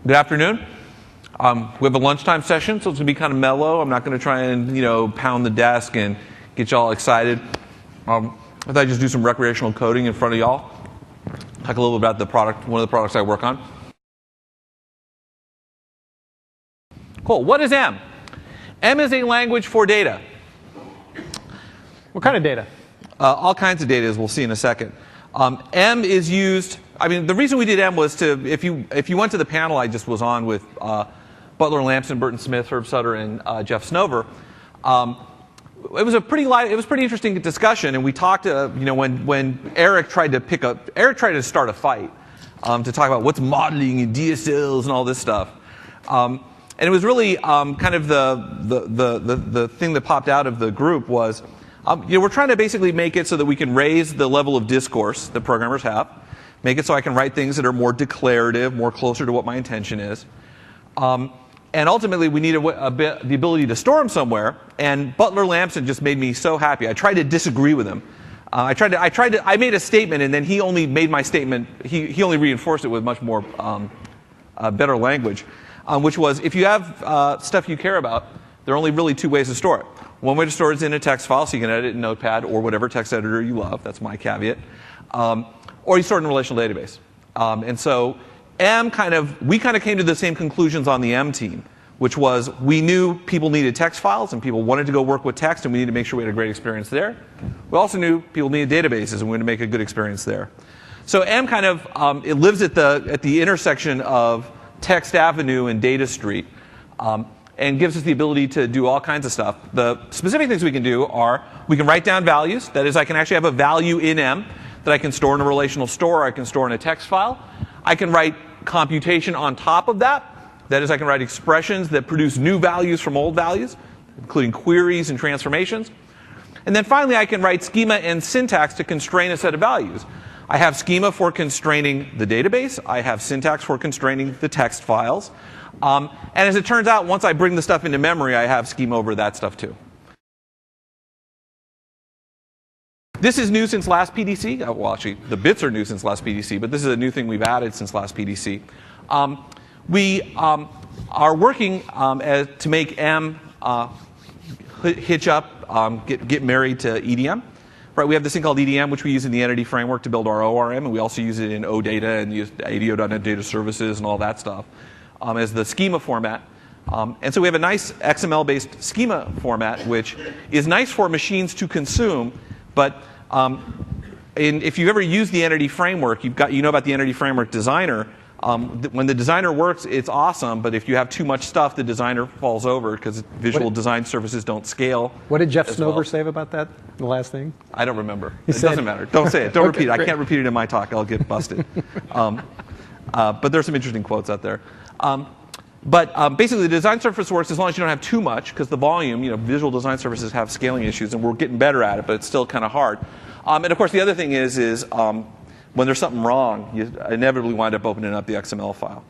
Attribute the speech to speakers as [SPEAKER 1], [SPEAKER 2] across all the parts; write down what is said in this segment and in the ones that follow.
[SPEAKER 1] Good afternoon. We have a lunchtime session, so it's going to be kind of mellow. I'm not going to try and pound the desk and get you all excited. I thought I'd just do some recreational coding in front of y'all. Talk a little bit about the product, one of the products I work on. Cool. What is M? M is a language for data.
[SPEAKER 2] What kind of data?
[SPEAKER 1] All kinds of data, as we'll see in a second. M is used. I mean, the reason we did M was to, if you went to the panel I just was on with Butler Lamson, Burton Smith, Herb Sutter, and Jeff Snover, it was a pretty interesting discussion, and we talked. When Eric tried to start a fight to talk about what's modeling and DSLs and all this stuff, and it was really kind of the thing that popped out of the group was, we're trying to basically make it so that we can raise the level of discourse that programmers have. Make it so I can write things that are more declarative, more closer to what my intention is. And ultimately, we need the ability to store them somewhere. And Butler Lamson just made me so happy. I tried to disagree with him. I made a statement, and then he only made my statement. He only reinforced it with much more better language, which was, if you have stuff you care about, there are only really two ways to store it. One way to store it is in a text file, so you can edit it in Notepad or whatever text editor you love. That's my caveat. Or you store it in a relational database. And so we kind of came to the same conclusions on the M team, which was we knew people needed text files and people wanted to go work with text, and we needed to make sure we had a great experience there. We also knew people needed databases, and we wanted to make a good experience there. So M kind of it lives at the intersection of Text Avenue and Data Street, and gives us the ability to do all kinds of stuff. The specific things we can do are we can write down values. That is, I can actually have a value in M that I can store in a relational store, I can store in a text file. I can write computation on top of that. That is, I can write expressions that produce new values from old values, including queries and transformations. And then finally, I can write schema and syntax to constrain a set of values. I have schema for constraining the database. I have syntax for constraining the text files. And as it turns out, once I bring the stuff into memory, I have schema over that stuff too. This is new since last PDC. Well, actually, the bits are new since last PDC, but this is a new thing we've added since last PDC. We are working to make M hitch up, get married to EDM. Right, we have this thing called EDM, which we use in the entity framework to build our ORM, and we also use it in OData and use ADO.NET Data Services and all that stuff as the schema format. And so we have a nice XML-based schema format, which is nice for machines to consume. But if you've ever used the entity framework, you know about the entity framework designer. When the designer works, it's awesome. But if you have too much stuff, the designer falls over because visual design services don't scale.
[SPEAKER 2] What did Jeff Snover say about that? The last thing?
[SPEAKER 1] I don't remember. It doesn't matter. Don't say it. Don't repeat it. I can't repeat it in my talk. I'll get busted. But there's some interesting quotes out there. But basically, the design surface works as long as you don't have too much, because the volume, visual design services have scaling issues, and we're getting better at it, but it's still kind of hard. And of course, the other thing is when there's something wrong, you inevitably wind up opening up the XML file.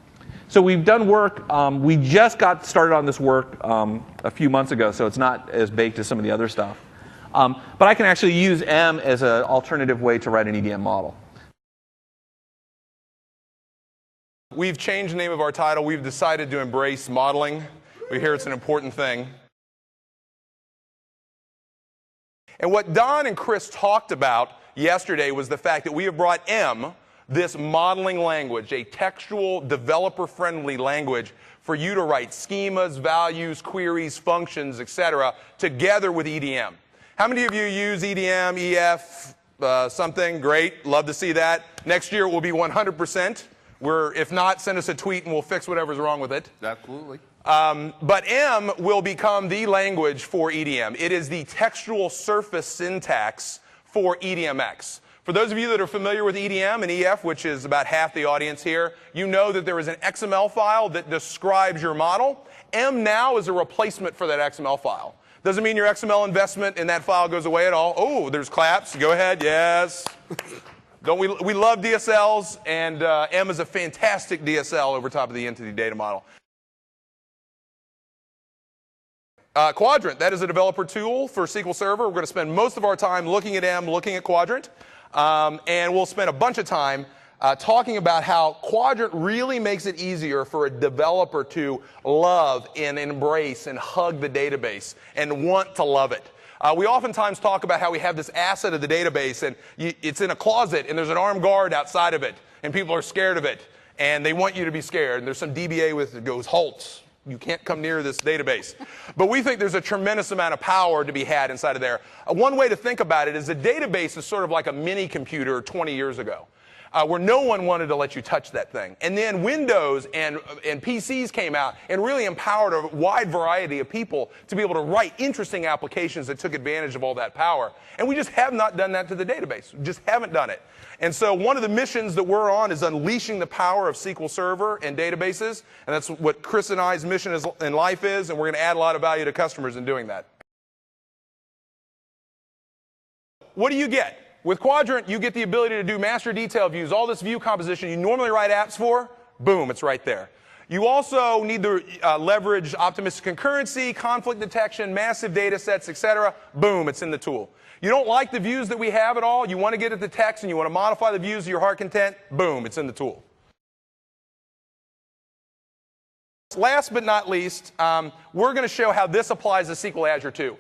[SPEAKER 1] So we've done work. We just got started on this work a few months ago, so it's not as baked as some of the other stuff. But I can actually use M as an alternative way to write an EDM model.
[SPEAKER 3] We've changed the name of our title. We've decided to embrace modeling. We hear it's an important thing. And what Don and Chris talked about yesterday was the fact that we have brought M, this modeling language, a textual, developer-friendly language for you to write schemas, values, queries, functions, etc., together with EDM. How many of you use EDM, EF, something? Great. Love to see that. Next year it will be 100%. If not, send us a tweet and we'll fix whatever's wrong with it.
[SPEAKER 4] Absolutely.
[SPEAKER 3] But M will become the language for EDM. It is the textual surface syntax for EDMX. For those of you that are familiar with EDM and EF, which is about half the audience here, you know that there is an XML file that describes your model. M now is a replacement for that XML file. Doesn't mean your XML investment in that file goes away at all. Oh, there's claps. Go ahead. Yes. We love DSLs, and M is a fantastic DSL over top of the entity data model. Quadrant, that is a developer tool for SQL Server. We're going to spend most of our time looking at M, looking at Quadrant, and we'll spend a bunch of time talking about how Quadrant really makes it easier for a developer to love and embrace and hug the database and want to love it. We oftentimes talk about how we have this asset of the database, and it's in a closet, and there's an armed guard outside of it, and people are scared of it, and they want you to be scared. And there's some DBA with it that goes, halt. You can't come near this database. But we think there's a tremendous amount of power to be had inside of there. One way to think about it is a database is sort of like a mini computer 20 years ago. Where no one wanted to let you touch that thing. And then Windows and PCs came out and really empowered a wide variety of people to be able to write interesting applications that took advantage of all that power. And we just have not done that to the database. We just haven't done it. And so one of the missions that we're on is unleashing the power of SQL Server and databases. And that's what Chris and I's mission in life is. And we're going to add a lot of value to customers in doing that. What do you get? With Quadrant, you get the ability to do master detail views, all this view composition you normally write apps for, boom, it's right there. You also need to leverage optimistic concurrency, conflict detection, massive data sets, etc. Boom, it's in the tool. You don't like the views that we have at all, you want to get at the text and you want to modify the views to your heart content, boom, it's in the tool. Last but not least, we're going to show how this applies to SQL Azure too.